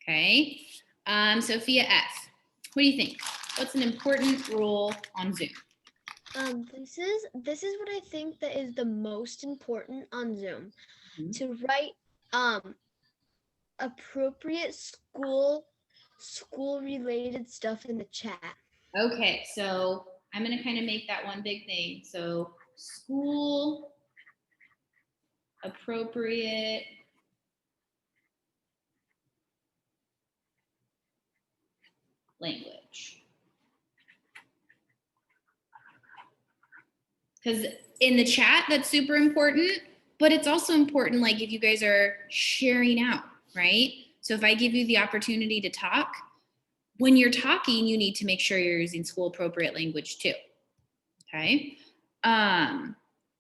Okay. Sophia F., what do you think? What's an important rule on Zoom? This is what I think that is the most important on Zoom. Mhm. To write appropriate school related stuff in the chat. Okay, so I'm going to kind of make that one big thing. So school appropriate language. Because in the chat, that's super important, but it's also important, like if you guys are sharing out, right? So if I give you the opportunity to talk, when you're talking, you need to make sure you're using school appropriate language too. Okay.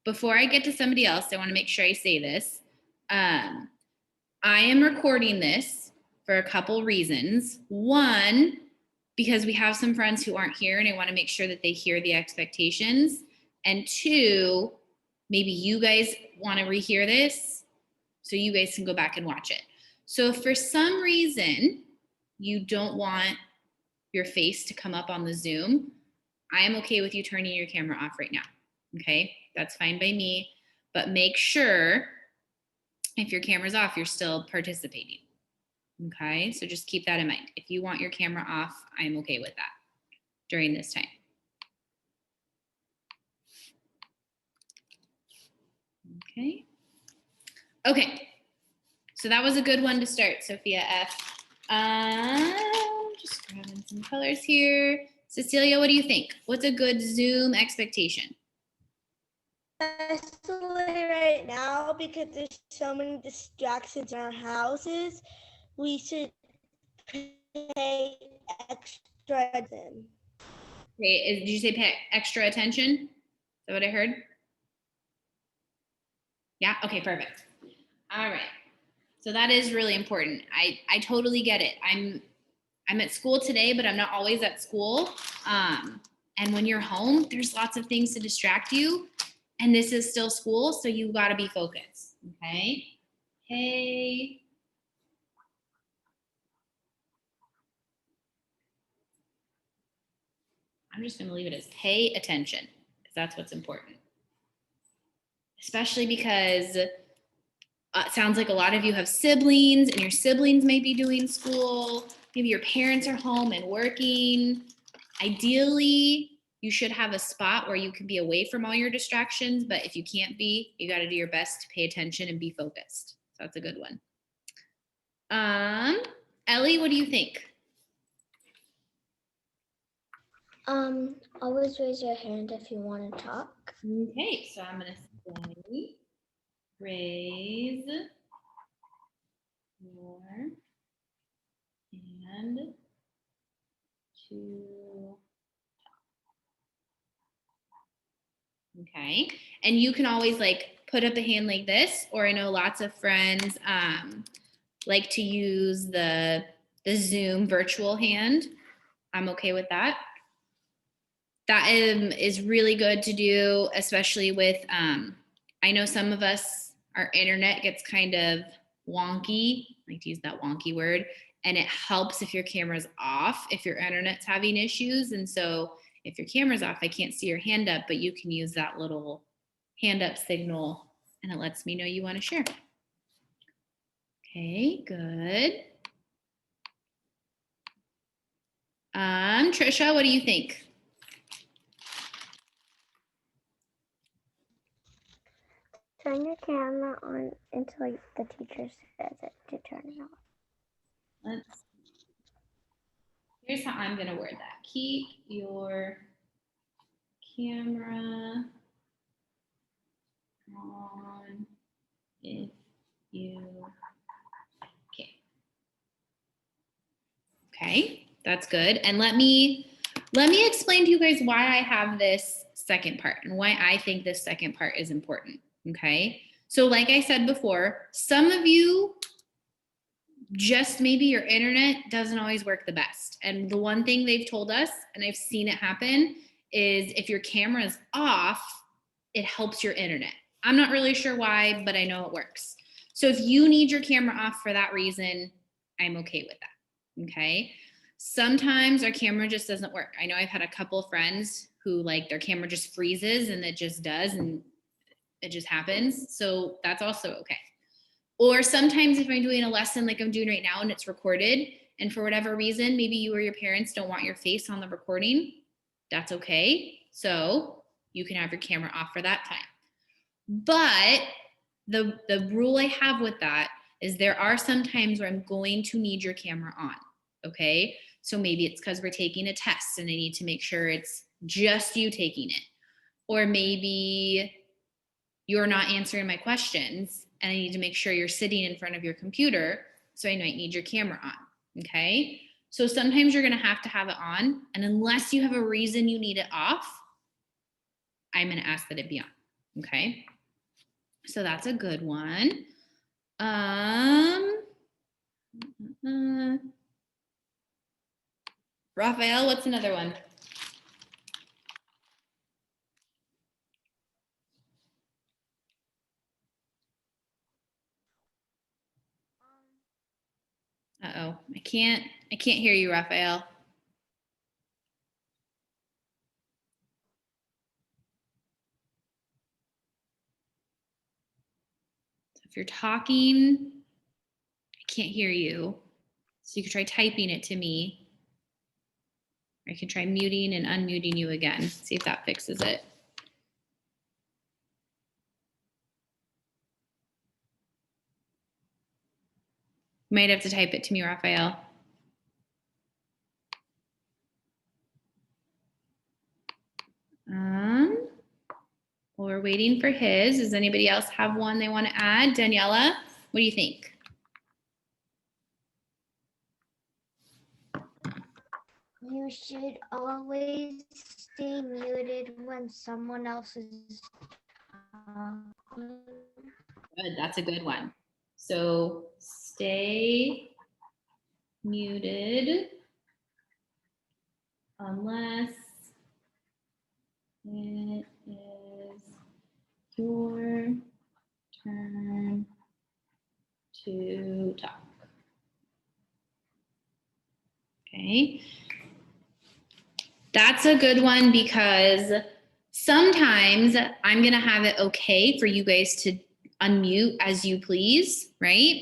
Before I get to somebody else, I want to make sure I say this. I am recording this for a couple reasons. One, because we have some friends who aren't here and I want to make sure that they hear the expectations. And two, maybe you guys want to rehear this so you guys can go back and watch it. So if for some reason you don't want your face to come up on the Zoom, I am okay with you turning your camera off right now. Okay, that's fine by me, but make sure if your camera's off, you're still participating. Okay, so just keep that in mind. If you want your camera off, I'm okay with that during this time. Okay. Okay, so that was a good one to start, Sophia F. Just grabbing some colors here. Cecilia, what do you think? What's a good Zoom expectation? Especially right now, because there's so many distractions in our houses, we should pay extra attention. Okay, did you say pay extra attention? Is that what I heard? Yeah, okay, perfect. All right. So that is really important. I totally get it. I'm at school today, but I'm not always at school. And when you're home, there's lots of things to distract you. And this is still school, so you gotta be focused. Okay. Hey. I'm just gonna leave it as pay attention, because that's what's important. Especially because it sounds like a lot of you have siblings and your siblings may be doing school. Maybe your parents are home and working. Ideally, you should have a spot where you can be away from all your distractions, but if you can't be, you got to do your best to pay attention and be focused. So that's a good one. Ellie, what do you think? Always raise your hand if you want to talk. Okay, so I'm gonna say raise your hand to okay, and you can always like put up a hand like this, or I know lots of friends like to use the Zoom virtual hand. I'm okay with that. That is really good to do, especially with I know some of us, our internet gets kind of wonky. I like to use that wonky word, and it helps if your camera's off, if your internet's having issues. And so if your camera's off, I can't see your hand up, but you can use that little hand up signal and it lets me know you want to share. Okay, good. Trisha, what do you think? Turn your camera on until the teacher says it to turn it off. Here's how I'm gonna word that. Keep your camera on if you can. Okay, that's good. And let me explain to you guys why I have this second part and why I think this second part is important. Okay, so like I said before, some of you just maybe your internet doesn't always work the best. And the one thing they've told us, and I've seen it happen, is if your camera is off, it helps your internet. I'm not really sure why, but I know it works. So if you need your camera off for that reason, I'm okay with that. Okay. Sometimes our camera just doesn't work. I know I've had a couple of friends who like their camera just freezes and it just does and it just happens. So that's also okay. Or sometimes if I'm doing a lesson like I'm doing right now and it's recorded, and for whatever reason, maybe you or your parents don't want your face on the recording, that's okay. So you can have your camera off for that time. But the rule I have with that is there are some times where I'm going to need your camera on. Okay. So maybe it's because we're taking a test and I need to make sure it's just you taking it. Or maybe you're not answering my questions and I need to make sure you're sitting in front of your computer. So I might need your camera on. Okay. So sometimes you're going to have it on. And unless you have a reason you need it off, I'm going to ask that it be on. Okay. So that's a good one. Raphael, what's another one? Uh-oh, I can't hear you, Raphael. So if you're talking, I can't hear you. So you can try typing it to me. Or I can try muting and unmuting you again. See if that fixes it. You might have to type it to me, Raphael. While we're waiting for his, does anybody else have one they want to add? Daniela, what do you think? You should always stay muted when someone else is talking. Good, that's a good one. So stay muted unless it is your turn to talk. Okay. That's a good one because sometimes I'm going to have it okay for you guys to unmute as you please, right?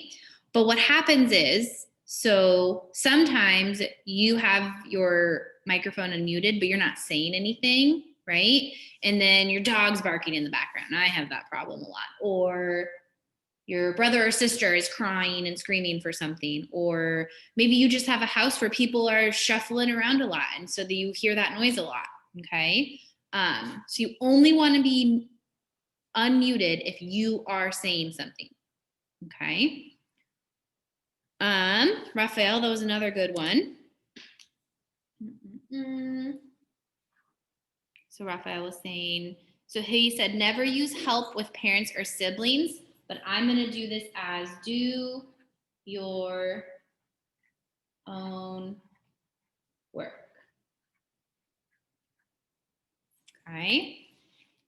But what happens is, so sometimes you have your microphone unmuted, but you're not saying anything, right? And then your dog's barking in the background. I have that problem a lot. Or your brother or sister is crying and screaming for something, or maybe you just have a house where people are shuffling around a lot and so that you hear that noise a lot. Okay. So you only want to be unmuted if you are saying something. Okay. Raphael, that was another good one. So Raphael was saying, so he said never use help with parents or siblings, but I'm going to do this as do your own work. Okay.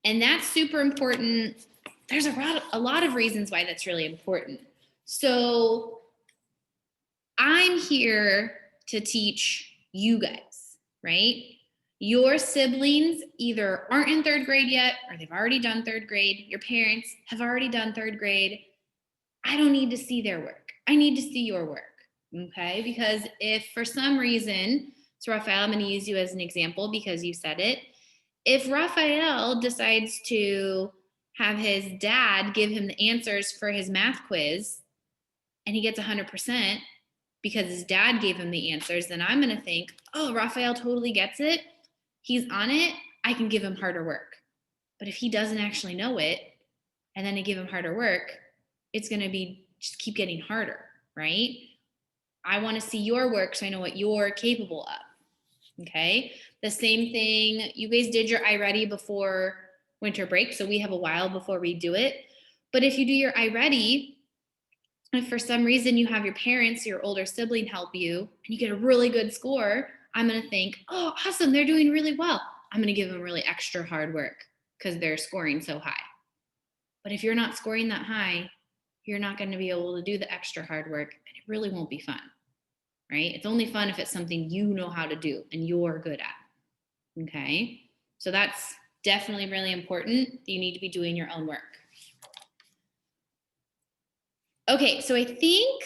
And that's super important. There's a lot of reasons why that's really important. So I'm here to teach you guys, right? Your siblings either aren't in third grade yet, or they've already done third grade. Your parents have already done third grade. I don't need to see their work. I need to see your work. Okay. Because if for some reason, so Raphael, I'm going to use you as an example because you said it. If Raphael decides to have his dad give him the answers for his math quiz and he gets 100% because his dad gave him the answers, then I'm going to think, oh, Raphael totally gets it. He's on it. I can give him harder work. But if he doesn't actually know it and then I give him harder work, it's going to be just keep getting harder, right? I want to see your work so I know what you're capable of. Okay. The same thing, you guys did your iReady before winter break. So we have a while before we do it. But if you do your iReady, if for some reason you have your parents, your older sibling help you, and you get a really good score, I'm going to think, oh, awesome, they're doing really well. I'm going to give them really extra hard work because they're scoring so high. But if you're not scoring that high, you're not going to be able to do the extra hard work and it really won't be fun, right? It's only fun if it's something you know how to do and you're good at, okay? So that's definitely really important. You need to be doing your own work. Okay, so I feel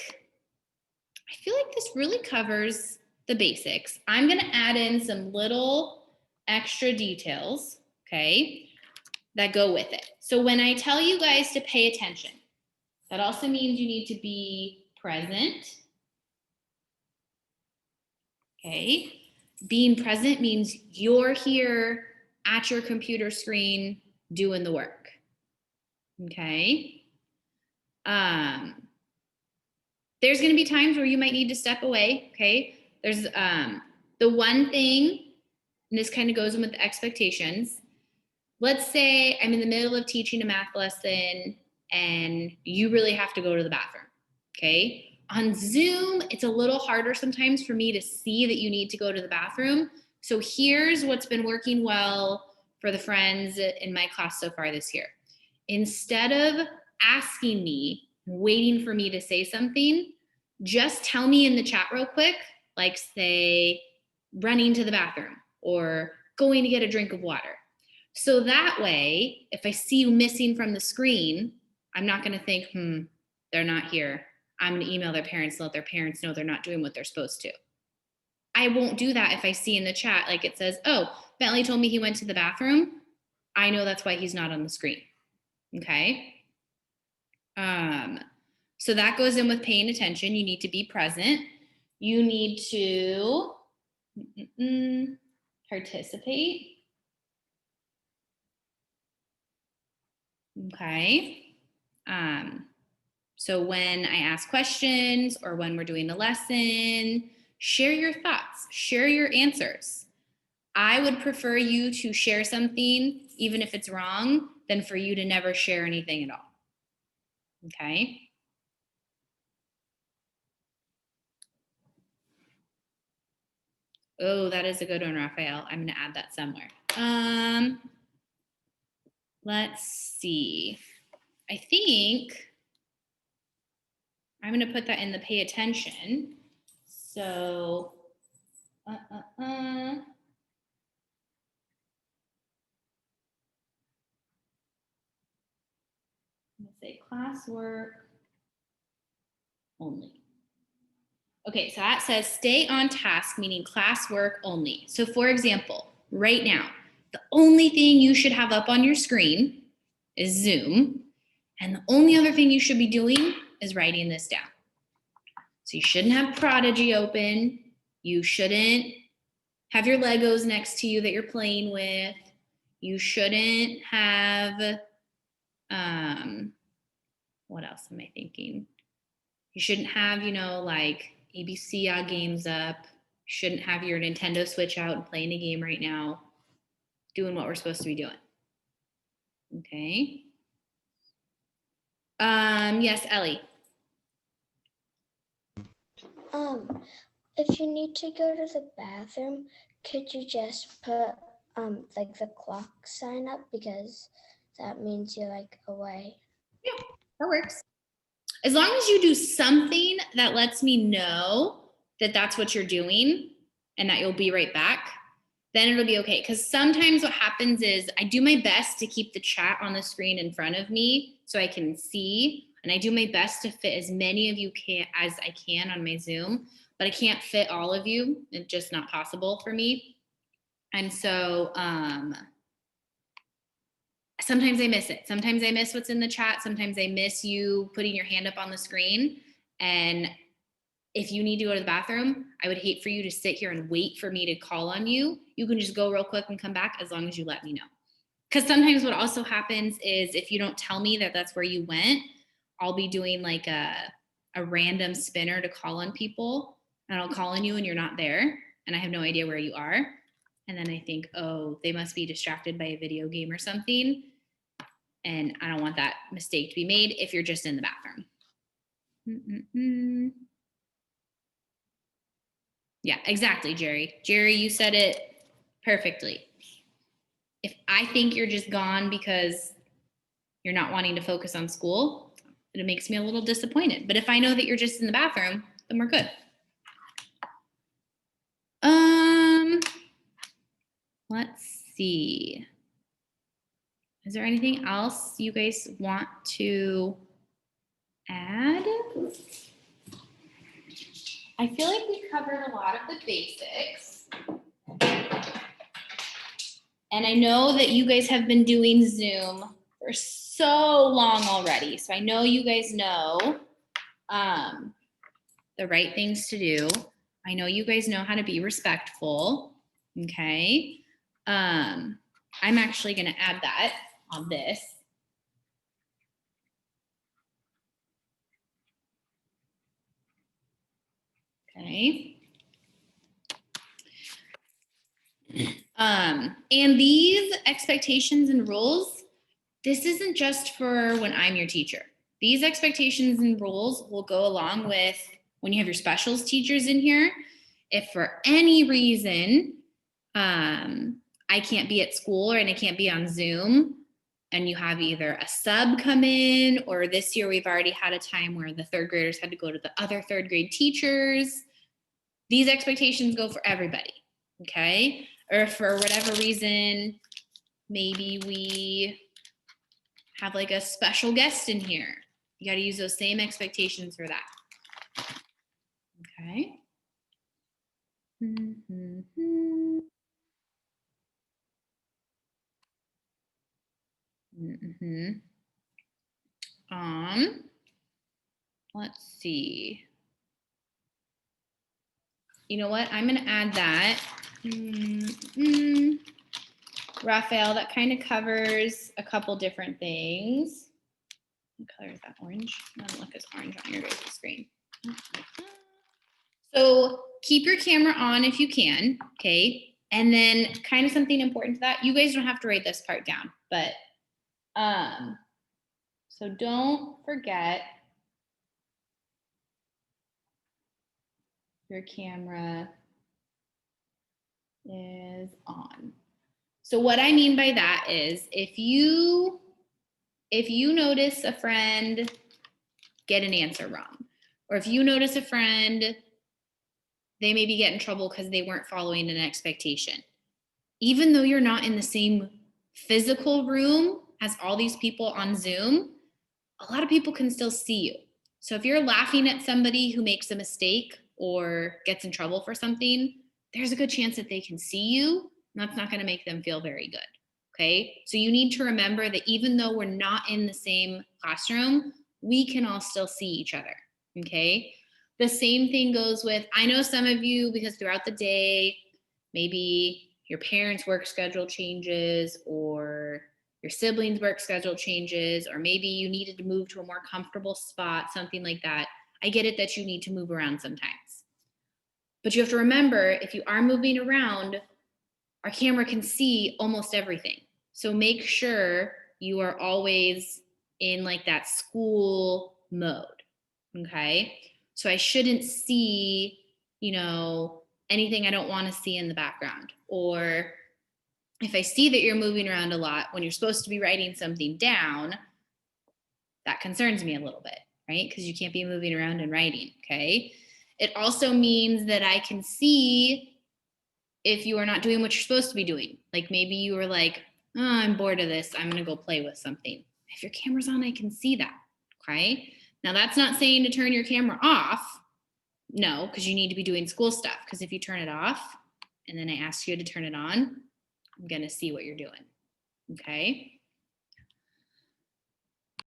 like this really covers the basics. I'm gonna add in some little extra details, okay, that go with it. So when I tell you guys to pay attention, that also means you need to be present, okay? Being present means you're here at your computer screen doing the work, okay? There's going to be times where you might need to step away, okay? There's the one thing, and this kind of goes in with the expectations. Let's say I'm in the middle of teaching a math lesson and you really have to go to the bathroom, okay? On Zoom, it's a little harder sometimes for me to see that you need to go to the bathroom. So here's what's been working well for the friends in my class so far this year. Instead of asking me, waiting for me to say something, just tell me in the chat real quick, like say running to the bathroom or going to get a drink of water. So that way, if I see you missing from the screen, I'm not going to think, they're not here. I'm going to email their parents, let their parents know they're not doing what they're supposed to. I won't do that if I see in the chat, like it says, oh, Bentley told me he went to the bathroom. I know that's why he's not on the screen. Okay. So that goes in with paying attention. You need to be present. You need to participate. Okay. So when I ask questions or when we're doing the lesson, share your thoughts, share your answers. I would prefer you to share something, even if it's wrong, than for you to never share anything at all. Okay. Oh, that is a good one, Raphael. I'm going to add that somewhere. Let's see. I think I'm going to put that in the pay attention. So, I'm going to say classwork only. Okay, so that says stay on task, meaning classwork only. So for example, right now, the only thing you should have up on your screen is Zoom. And the only other thing you should be doing is writing this down. So you shouldn't have Prodigy open. You shouldn't have your Legos next to you that you're playing with. You shouldn't have, what else am I thinking? You shouldn't have, like ABC games up. You shouldn't have your Nintendo Switch out and playing a game right now, doing what we're supposed to be doing. Okay. Yes, Ellie. If you need to go to the bathroom, could you just put like the clock sign up, because that means you're like away? Yeah, that works. As long as you do something that lets me know that that's what you're doing and that you'll be right back, then it'll be okay. Because sometimes what happens is I do my best to keep the chat on the screen in front of me so I can see, and I do my best to fit as many of you as I can on my Zoom, but I can't fit all of you. It's just not possible for me. And so sometimes I miss it. Sometimes I miss what's in the chat. Sometimes I miss you putting your hand up on the screen. And if you need to go to the bathroom, I would hate for you to sit here and wait for me to call on you. You can just go real quick and come back as long as you let me know. Because sometimes what also happens is if you don't tell me that that's where you went, I'll be doing like a random spinner to call on people, and I'll call on you and you're not there and I have no idea where you are. And then I think, oh, they must be distracted by a video game or something. And I don't want that mistake to be made if you're just in the bathroom. Yeah, exactly, Jerry. Jerry, you said it perfectly. If I think you're just gone because you're not wanting to focus on school, it makes me a little disappointed. But if I know that you're just in the bathroom, then we're good. let's see. Is there anything else you guys want to add? I feel like we covered a lot of the basics. And I know that you guys have been doing Zoom for so long already. So I know you guys know the right things to do. I know you guys know how to be respectful. Okay. I'm actually going to add that on this. Okay. And these expectations and rules, this isn't just for when I'm your teacher. These expectations and rules will go along with when you have your specials teachers in here. If for any reason I can't be at school and I can't be on Zoom, and you have either a sub come in, or this year we've already had a time where the third graders had to go to the other third grade teachers. These expectations go for everybody, okay? Or if for whatever reason, maybe we have like a special guest in here. You got to use those same expectations for that. Okay. Let's see. You know what? I'm going to add that. Raphael, that kind of covers a couple different things. What color is that? Orange? Doesn't look as orange on your guys' screen. So keep your camera on if you can, okay? And then kind of something important to that, you guys don't have to write this part down, but so don't forget your camera is on. So what I mean by that is if you notice a friend get an answer wrong, or if you notice a friend, they maybe get in trouble because they weren't following an expectation. Even though you're not in the same physical room as all these people on Zoom, a lot of people can still see you. So if you're laughing at somebody who makes a mistake or gets in trouble for something, there's a good chance that they can see you. And that's not going to make them feel very good. Okay. So you need to remember that even though we're not in the same classroom, we can all still see each other. Okay. The same thing goes with, I know some of you, because throughout the day, maybe your parents' work schedule changes, or your siblings' work schedule changes, or maybe you needed to move to a more comfortable spot, something like that. I get it that you need to move around sometimes. But you have to remember, if you are moving around, our camera can see almost everything. So make sure you are always in like that school mode, okay? So I shouldn't see, anything I don't want to see in the background. Or if I see that you're moving around a lot when you're supposed to be writing something down, that concerns me a little bit, right? Because you can't be moving around and writing, okay? It also means that I can see if you are not doing what you're supposed to be doing. Like maybe you were like, oh, I'm bored of this, I'm gonna go play with something. If your camera's on, I can see that, okay? Now that's not saying to turn your camera off. No, because you need to be doing school stuff. Because if you turn it off and then I ask you to turn it on, I'm gonna see what you're doing, okay?